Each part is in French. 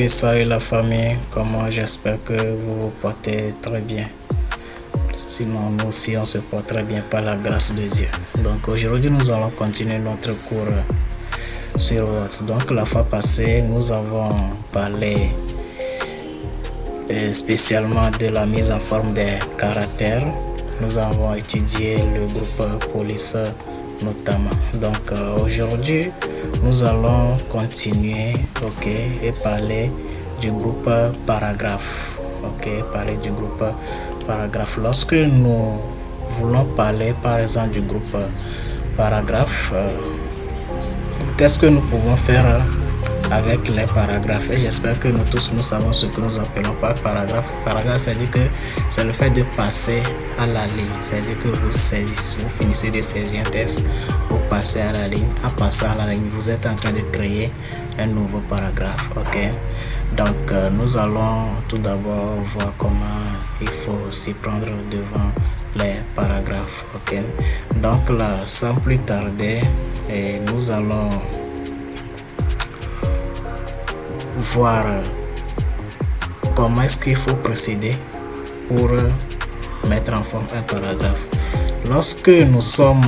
Oui, salut la famille, comment j'espère que vous vous portez très bien. Sinon, nous aussi, on se porte très bien par la grâce de Dieu. Donc aujourd'hui, nous allons continuer notre cours sur Word. Donc la fois passée, nous avons parlé spécialement de la mise en forme des caractères. Nous avons étudié le groupe police notamment. Donc aujourd'hui, nous allons continuer, et parler du groupe paragraphe. Parler du groupe paragraphe. Lorsque nous voulons parler, par exemple, du groupe paragraphe, qu'est-ce que nous pouvons faire avec les paragraphes? Et j'espère que nous tous nous savons ce que nous appelons par paragraphe. Paragraphe, c'est-à-dire que c'est le fait de passer à la ligne. C'est-à-dire que vous finissez de saisir un texte, vous passez à la ligne. En passant à la ligne, vous êtes en train de créer un nouveau paragraphe. Donc nous allons tout d'abord voir comment il faut s'y prendre devant les paragraphes. Donc là, sans plus tarder, nous allons voir comment est-ce qu'il faut procéder pour mettre en forme un paragraphe. Lorsque nous sommes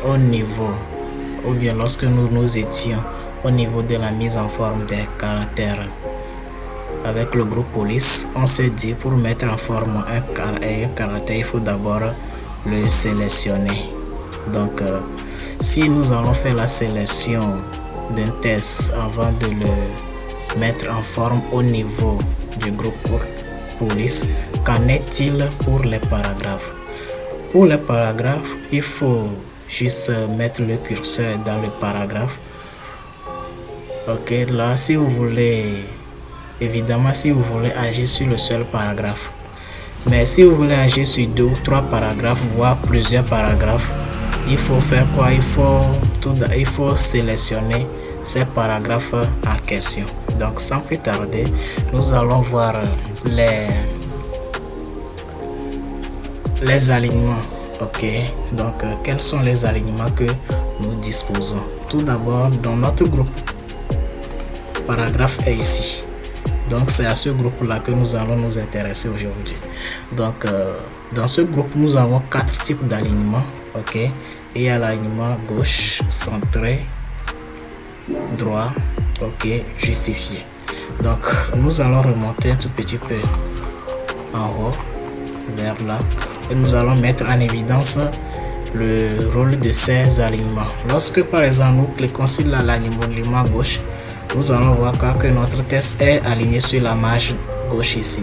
au niveau, ou bien lorsque nous étions au niveau de la mise en forme des caractères avec le groupe police, on s'est dit pour mettre en forme un caractère, il faut d'abord le sélectionner. Donc si nous allons faire la sélection d'un texte avant de le mettre en forme au niveau du groupe police, qu'en est-il pour les paragraphes? Pour les paragraphes, il faut juste mettre le curseur dans le paragraphe. Là, si vous voulez, évidemment, si vous voulez agir sur le seul paragraphe, mais si vous voulez agir sur 2 ou 3 paragraphes, voire plusieurs paragraphes, il faut faire quoi? Il faut sélectionner ces paragraphes en question. Donc sans plus tarder, nous allons voir les alignements. Donc quels sont les alignements que nous disposons? Tout d'abord, dans notre groupe paragraphe est ici. Donc c'est à ce groupe là que nous allons nous intéresser aujourd'hui. Donc dans ce groupe, nous avons 4 types d'alignements. Il y a l'alignement gauche, centré, droit, justifié. Donc nous allons remonter un tout petit peu en haut vers là et nous allons mettre en évidence le rôle de ces alignements. Lorsque par exemple nous cliquons sur l'alignement gauche, nous allons voir que notre texte est aligné sur la marge gauche ici.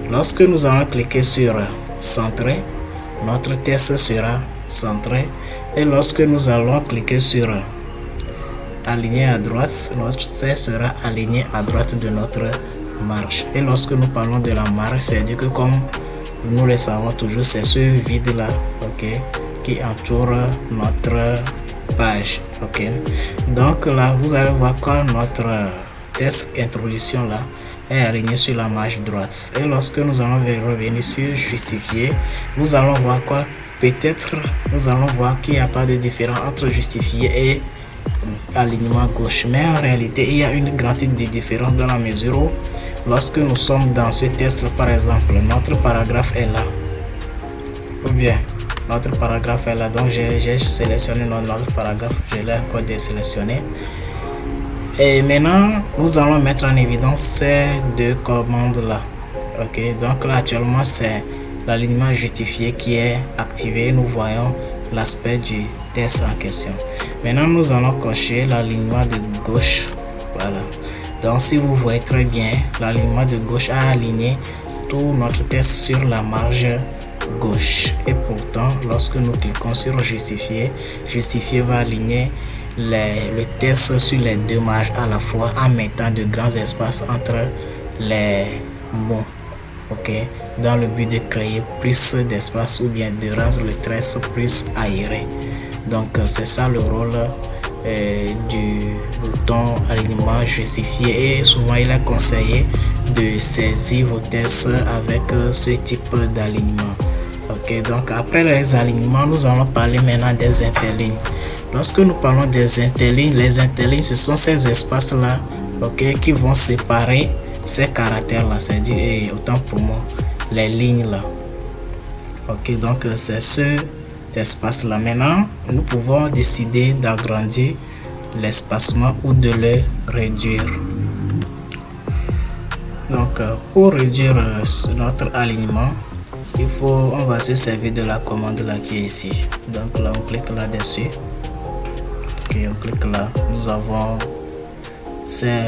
Lorsque nous allons cliquer sur centré, notre texte sera centré, et lorsque nous allons cliquer sur aligné à droite, notre texte sera aligné à droite de notre marge. Et lorsque nous parlons de la marge, c'est-à-dire que comme nous le savons toujours, c'est ce vide là qui entoure notre page. Donc là, vous allez voir que notre texte introduction là est aligné sur la marge droite. Et lorsque nous allons revenir sur justifier, nous allons voir quoi? Peut-être nous allons voir qu'il n'y a pas de différence entre justifié et alignement gauche, mais en réalité il y a une grande différence dans la mesure où lorsque nous sommes dans ce texte, par exemple, notre paragraphe est là, ou bien notre paragraphe est là. Donc j'ai sélectionné notre paragraphe, je l'ai encore désélectionné, et maintenant nous allons mettre en évidence ces 2 commandes là. Donc là actuellement c'est l'alignement justifié qui est activé. Nous voyons l'aspect du texte en question. Maintenant nous allons cocher l'alignement de gauche. Voilà. Donc si vous voyez très bien, l'alignement de gauche a aligné tout notre texte sur la marge gauche. Et pourtant, lorsque nous cliquons sur justifier, justifier va aligner le texte sur les 2 marges à la fois en mettant de grands espaces entre les mots. Dans le but de créer plus d'espace ou bien de rendre le texte plus aéré. Donc c'est ça le rôle du bouton alignement justifié, et souvent il est conseillé de saisir vos textes avec ce type d'alignement. Donc après les alignements, nous allons parler maintenant des interlignes. Lorsque nous parlons des interlignes, les interlignes, ce sont ces espaces là ok, qui vont séparer ces caractères là, c'est-à-dire autant pour moi les lignes là. Ok, donc c'est ce espace là. Maintenant nous pouvons décider d'agrandir l'espacement ou de le réduire. Donc pour réduire notre alignement, on va se servir de la commande là qui est ici. Donc là on clique là dessus. Ok, on clique là, nous avons ces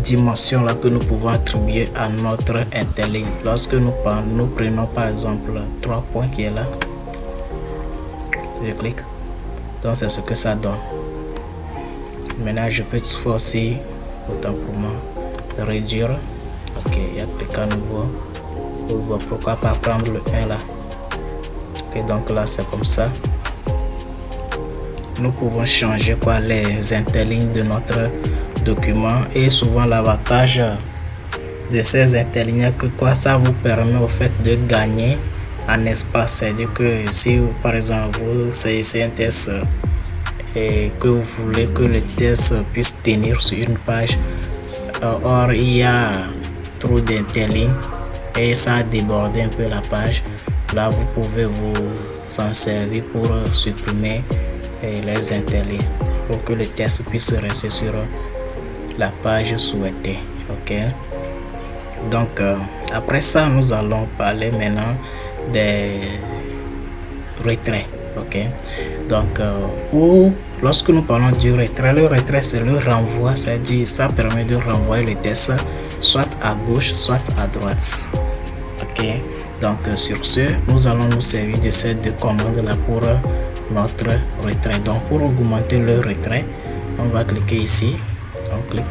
dimensions là que nous pouvons attribuer à notre interligne. Lorsque nous prenons par exemple 3 points qui est là, je clique, donc c'est ce que ça donne. Maintenant je peux toutefois aussi, autant pour moi, réduire. Ok, il y a appliquer à nouveau. Pourquoi pas prendre le 1 là. Ok, donc là c'est comme ça. Nous pouvons changer quoi les interlignes de notre document, et souvent l'avantage de ces interlignes que quoi ça vous permet au fait de gagner en espace. C'est-à-dire que si par exemple vous c'est un test et que vous voulez que le test puisse tenir sur une page, or il y a trop d'interlignes et ça a débordé un peu la page, là vous pouvez vous en servir pour supprimer les interlignes pour que le test puisse rester sur la page souhaitée. Ok, donc après ça nous allons parler maintenant des retraits. Ok, donc lorsque nous parlons du retrait, le retrait c'est le renvoi, c'est-à-dire ça permet de renvoyer le test soit à gauche soit à droite. Ok, donc sur ce nous allons nous servir de ces deux commandes là pour notre retrait. Donc pour augmenter le retrait, on va cliquer ici, on clique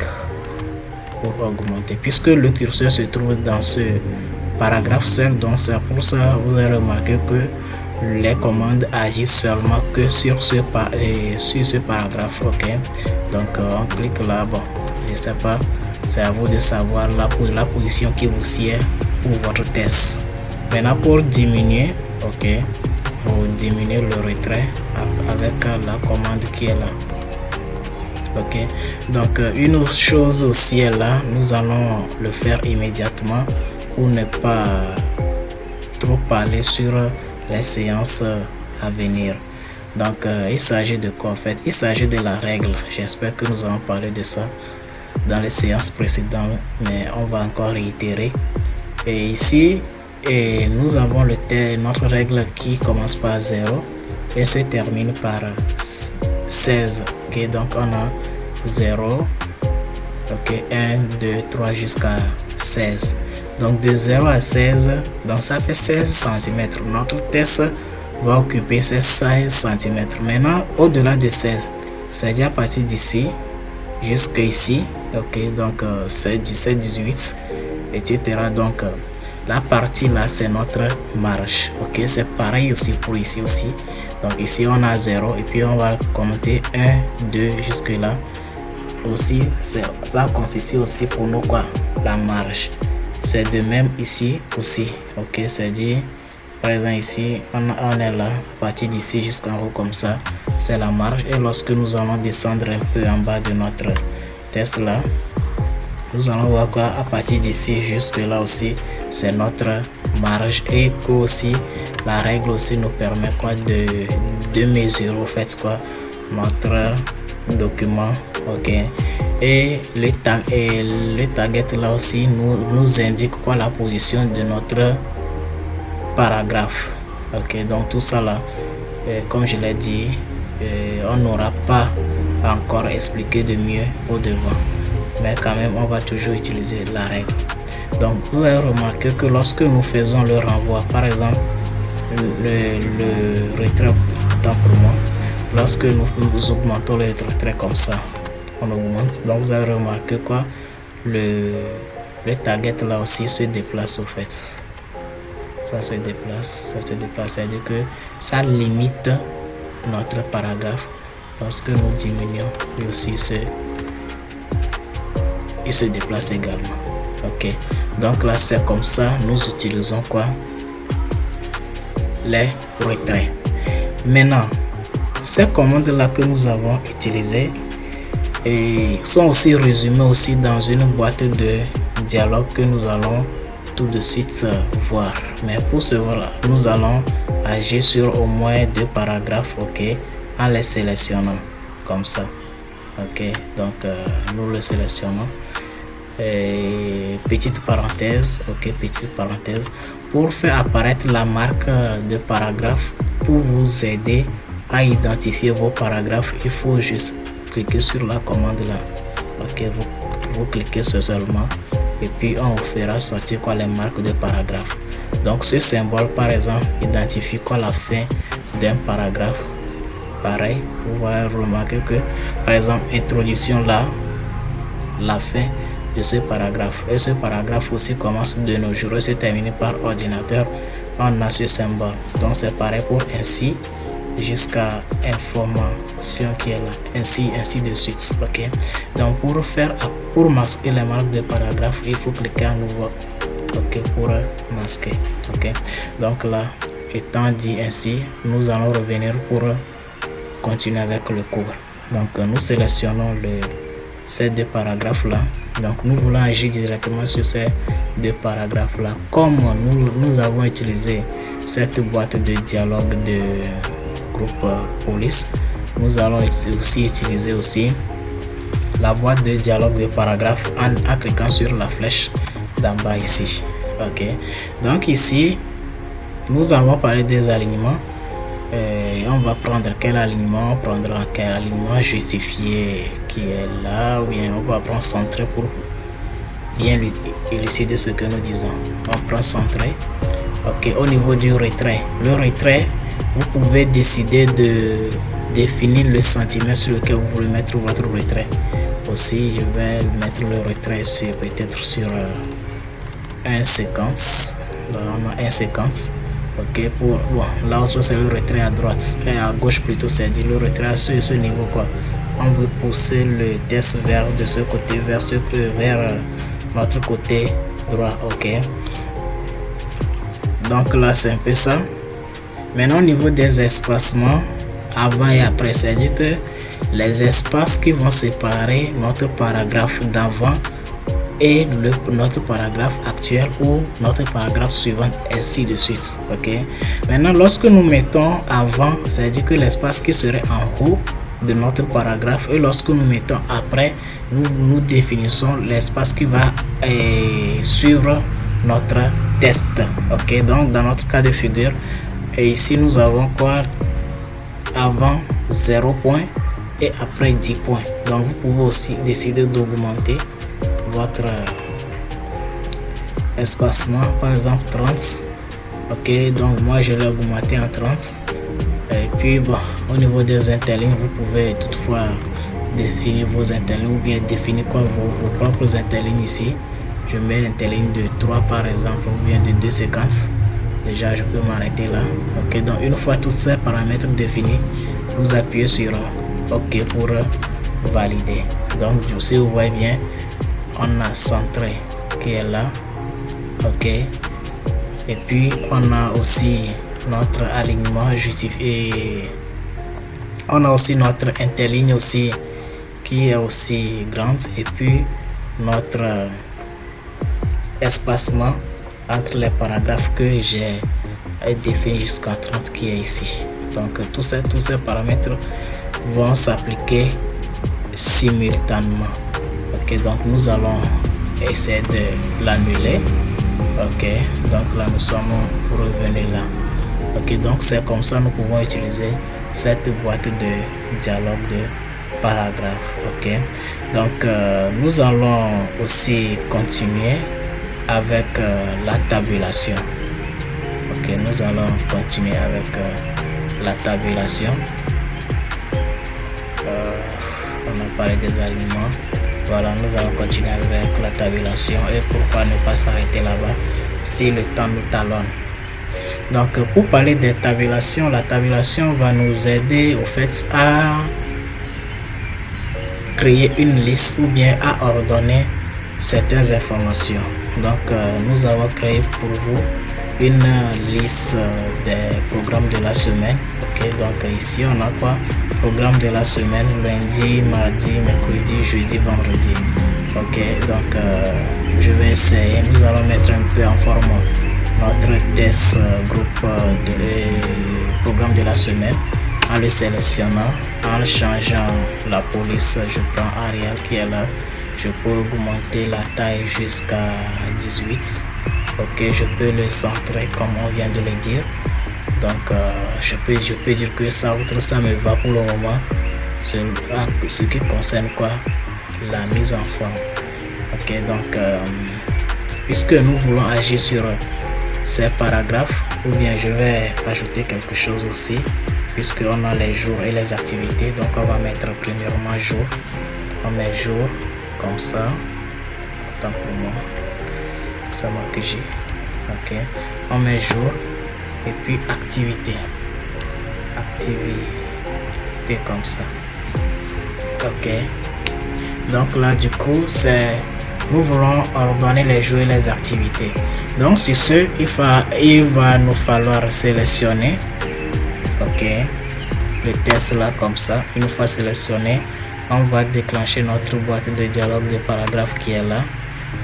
pour augmenter, puisque le curseur se trouve dans ce paragraphe seul, donc c'est pour ça vous avez remarqué que les commandes agissent seulement que sur ce paragraphe. Ok, donc on clique là. Bon, je sais pas, c'est à vous de savoir la position qui vous sied pour votre test. Maintenant pour diminuer, ok, vous diminuez le retrait avec la commande qui est là. Ok, donc une autre chose aussi est là, nous allons le faire immédiatement pour ne pas trop parler sur les séances à venir. Donc il s'agit de quoi en fait? Il s'agit de la règle. J'espère que nous allons parler de ça dans les séances précédentes, mais on va encore réitérer. Et ici nous avons notre règle qui commence par 0 et se termine par 16. Ok, donc on a 0, ok, 1 2 3 jusqu'à 16. Donc de 0 à 16, donc ça fait 16 cm. Notre test va occuper ces 16 cm. Maintenant au-delà de 16, c'est-à-dire à partir d'ici jusqu'à ici, ok, donc c'est 17 18 etc. Donc la partie là c'est notre marge. Ok, c'est pareil aussi pour ici aussi. Donc ici on a 0 et puis on va compter 1 2 jusque là aussi. Ça consiste aussi pour nous quoi, la marge. C'est de même ici aussi. Ok, c'est dit par exemple ici on est là, à partir d'ici jusqu'en haut comme ça c'est la marge. Et lorsque nous allons descendre un peu en bas de notre test là, nous allons voir quoi, à partir d'ici jusque là aussi c'est notre marge. Et que aussi la règle aussi nous permet quoi de mesurer au fait quoi notre document. Ok, et le target là aussi nous indique quoi, la position de notre paragraphe. Ok, donc tout ça là, comme je l'ai dit, on n'aura pas encore expliqué de mieux au devant, mais quand même on va toujours utiliser la règle. Donc vous avez remarqué que lorsque nous faisons le renvoi, par exemple le retrait, tant pour moi, lorsque nous augmentons le retrait comme ça, on augmente. Donc vous avez remarqué quoi, le target là aussi se déplace au fait. Ça se déplace, c'est-à-dire que ça limite notre paragraphe. Lorsque nous diminuons, lui aussi il se déplace également. Ok, donc là c'est comme ça nous utilisons quoi, les retraits. Maintenant ces commandes là que nous avons utilisées, et sont aussi résumés aussi dans une boîte de dialogue que nous allons tout de suite voir. Mais pour ce voilà, nous allons agir sur au moins 2 paragraphes, ok, en les sélectionnant comme ça, ok. Donc nous le sélectionnons et petite parenthèse, ok, petite parenthèse pour faire apparaître la marque de paragraphe. Pour vous aider à identifier vos paragraphes, il faut juste cliquer sur la commande là, ok. Vous cliquez seulement et puis on vous fera sortir quoi, les marques de paragraphe. Donc ce symbole par exemple identifie quoi, la fin d'un paragraphe. Pareil, vous allez remarquer que par exemple introduction là, la fin de ce paragraphe, et ce paragraphe aussi commence de nos jours et se termine par ordinateur. On a ce symbole, donc c'est pareil pour ainsi jusqu'à information qui est là, ainsi de suite, ok. Donc pour masquer les marques de paragraphe, il faut cliquer à nouveau, ok, pour masquer, ok. Donc là, étant dit ainsi, nous allons revenir pour continuer avec le cours. Donc nous sélectionnons ces 2 paragraphes là. Donc nous voulons agir directement sur ces 2 paragraphes là. Comme nous avons utilisé cette boîte de dialogue de groupe police, nous allons aussi utiliser aussi la boîte de dialogue de paragraphe en cliquant sur la flèche d'en bas ici, ok. Donc ici nous avons parlé des alignements. On va prendre quel alignement? On prendra quel alignement justifié qui est là, ou bien on va prendre centré pour bien élucider ce que nous disons. On prend centré, ok. Au niveau du retrait, le retrait, vous pouvez décider de définir le centimètre sur lequel vous voulez mettre votre retrait. Aussi je vais mettre le retrait sur peut-être sur 1,50. Là on a 1,50. Ok, pour bon, l'autre c'est le retrait à droite et à gauche plutôt, c'est dit le retrait à ce niveau quoi. On veut pousser le test vers de ce côté vers notre côté droit, ok. Donc là c'est un peu ça. Maintenant au niveau des espacements avant et après, c'est à dire que les espaces qui vont séparer notre paragraphe d'avant et notre paragraphe actuel ou notre paragraphe suivant, ainsi de suite, ok. Maintenant lorsque nous mettons avant, c'est à dire que l'espace qui serait en haut de notre paragraphe, et lorsque nous mettons après, nous définissons l'espace qui va suivre notre test, ok. Donc dans notre cas de figure, et ici nous avons quoi, avant 0 point et après 10 points. Donc vous pouvez aussi décider d'augmenter votre espacement, par exemple 30, ok. Donc moi je l'ai augmenté en 30. Et puis bon, au niveau des interlignes, vous pouvez toutefois définir vos interlignes ou bien définir quoi vos propres interlignes. Ici je mets interligne de 3 par exemple, ou bien de 2,50. déjà je peux m'arrêter là. Ok, donc une fois tous ces paramètres définis, vous appuyez sur OK pour valider. Donc si vous voyez bien, on a centré qui est là, ok, et puis on a aussi notre alignement justifié, on a aussi notre interligne aussi qui est aussi grande, et puis notre espacement entre les paragraphes que j'ai défini jusqu'à 30 qui est ici. Donc tous ces paramètres vont s'appliquer simultanément. Ok, donc nous allons essayer de l'annuler. Ok, donc là nous sommes revenus là. Ok, donc c'est comme ça nous pouvons utiliser cette boîte de dialogue de paragraphe. Ok, donc nous allons aussi continuer avec la tabulation. Ok, nous allons continuer avec la tabulation. On a parlé des aliments. Voilà, nous allons continuer avec la tabulation. Et pourquoi ne pas s'arrêter là-bas si le temps nous talonne. Donc pour parler des tabulations, la tabulation va nous aider au fait à créer une liste ou bien à ordonner certaines informations. Donc nous avons créé pour vous une liste des programmes de la semaine. Ok, donc ici on a quoi? programme de la semaine, lundi, mardi, mercredi, jeudi, vendredi. Ok, donc je vais essayer. Nous allons mettre un peu en forme notre test groupe de programme de la semaine en le sélectionnant, en changeant la police. Je prends Arial qui est là. Je peux augmenter la taille jusqu'à 18. Ok, je peux le centrer comme on vient de le dire. Donc je peux dire que ça me va pour le moment, ce qui concerne quoi, la mise en forme. Ok, donc puisque nous voulons agir sur ces paragraphes, ou bien je vais ajouter quelque chose aussi, puisqu'on a les jours et les activités. Donc on va mettre premièrement jour. On met jour comme ça. Attends pour moi, ça marque J. Ok, on met jour et puis activité comme ça. Ok, donc là du coup nous voulons ordonner les jours et les activités. Donc sur ce, il va nous falloir sélectionner, ok, le test là comme ça. Une fois sélectionné, on va déclencher notre boîte de dialogue de paragraphe qui est là.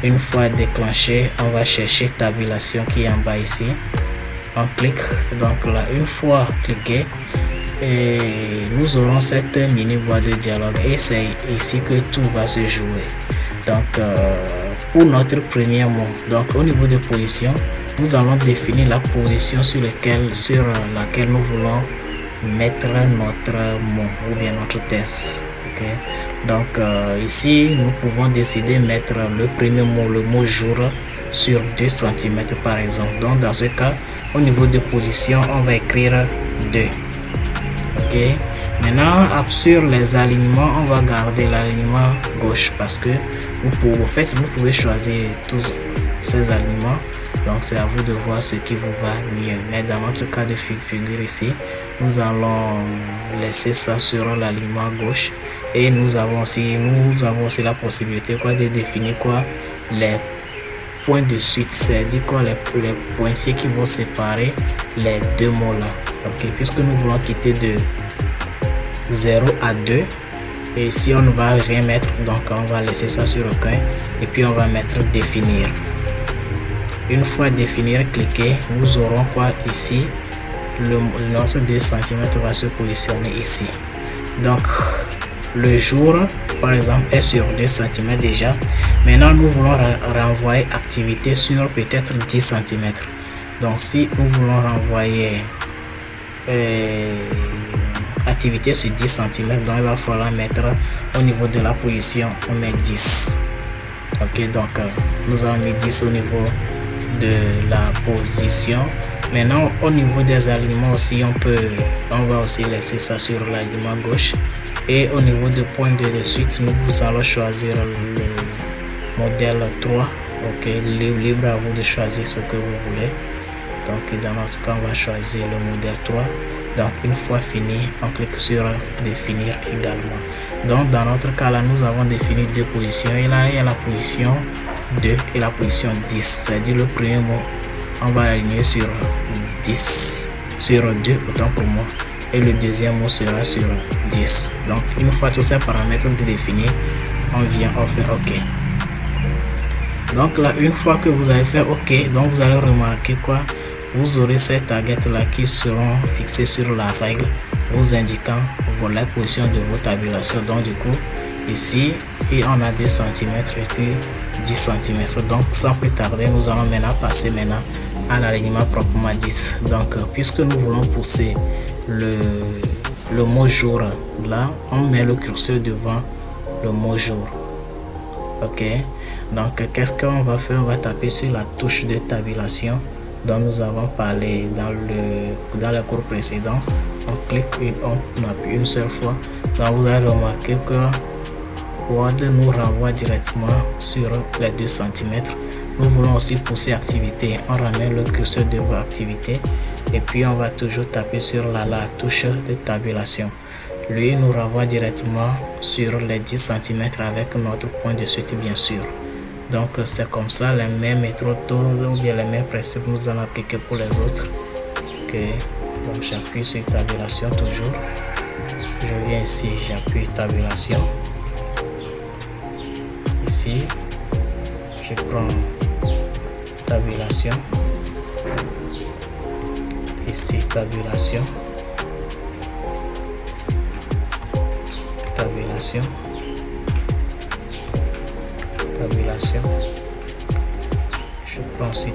Une fois déclenché, on va chercher tabulation qui est en bas ici. On clique, donc là, une fois cliqué, et nous aurons cette mini boîte de dialogue et c'est ici que tout va se jouer. Donc pour notre premier mot, donc au niveau de position, nous allons définir la position sur laquelle nous voulons mettre notre mot ou bien notre test. Okay. Donc ici nous pouvons décider de mettre le premier mot, le mot jour, sur 2 cm par exemple. Donc dans ce cas, au niveau de position, on va écrire 2. Ok, maintenant sur les alignements, on va garder l'alignement gauche parce que vous pouvez choisir tous ces alignements. Donc c'est à vous de voir ce qui vous va mieux. Mais dans notre cas de figure ici, nous allons laisser ça sur l'alignement gauche. Et nous avons aussi la possibilité de définir les points de suite, c'est-à-dire les pointiers qui vont séparer les deux mots là. Ok, puisque nous voulons quitter de 0 à 2, et ici on ne va rien mettre, donc on va laisser ça sur aucun, et puis on va mettre définir. Une fois définir, cliquez, nous aurons ici, notre 2 cm va se positionner ici. Donc le jour par exemple est sur 2 cm déjà. Maintenant nous voulons renvoyer activité sur peut-être 10 cm. Donc si nous voulons renvoyer activité sur 10 cm, donc il va falloir mettre au niveau de la position, on met 10. Ok, donc nous avons mis 10 au niveau de la position. Maintenant au niveau des alignements aussi, on va aussi laisser ça sur l'alignement gauche. Et au niveau de point de suite, nous allons choisir le modèle 3. Ok, libre à vous de choisir ce que vous voulez. Donc dans notre cas, on va choisir le modèle 3. Donc une fois fini, on clique sur définir également. Donc dans notre cas là, nous avons défini 2 positions. Et là, il y a la position 2 et la position 10. C'est-à-dire le premier mot, on va l'aligner sur 10, sur 2 autant pour moi. Et le deuxième mot sera sur 10. Donc une fois tous ces paramètres définis, on vient faire OK. Donc là, une fois que vous avez fait OK, donc vous allez remarquer vous aurez ces targets là qui seront fixés sur la règle, vous indiquant la position de vos tabulations. Donc du coup ici, on a 2 cm et puis 10 cm. Donc sans plus tarder, nous allons maintenant passer à l'alignement proprement 10. Donc puisque nous voulons pousser le mot jour là, on met le curseur devant le mot jour. Ok, donc qu'est-ce qu'on va faire? On va taper sur la touche de tabulation dont nous avons parlé dans le cours précédent. On clique et on appuie une seule fois. Donc vous allez remarquer que Word nous renvoie directement sur les 2 cm. Nous voulons aussi pousser activité. On ramène le curseur devant activité et puis on va toujours taper sur la touche de tabulation. Lui nous renvoie directement sur les 10 cm avec notre point de suite bien sûr. Donc c'est comme ça, les mêmes méthodes ou bien les mêmes principes nous allons appliquer pour les autres. Ok, donc j'appuie sur tabulation toujours. Je viens ici, j'appuie tabulation. Ici, je prends tabulation. Ici, tabulation. Tabulation. Tabulation. Je prends aussi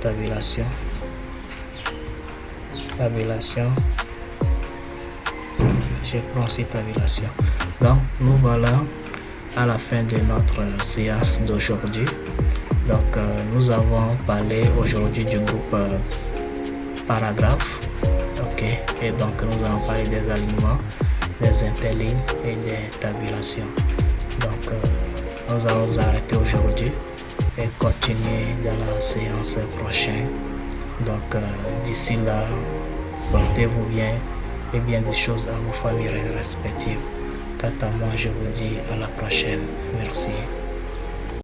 tabulation. Tabulation. Je prends aussi tabulation. Donc, nous voilà à la fin de notre séance d'aujourd'hui. Donc, nous avons parlé aujourd'hui du groupe paragraphe. Ok. Et donc, nous avons parlé des alignements, des interlignes et des tabulations. Donc, nous allons arrêter aujourd'hui et continuer dans la séance prochaine. Donc, d'ici là, portez-vous bien et bien des choses à vos familles respectives. Quant à moi, je vous dis à la prochaine. Merci.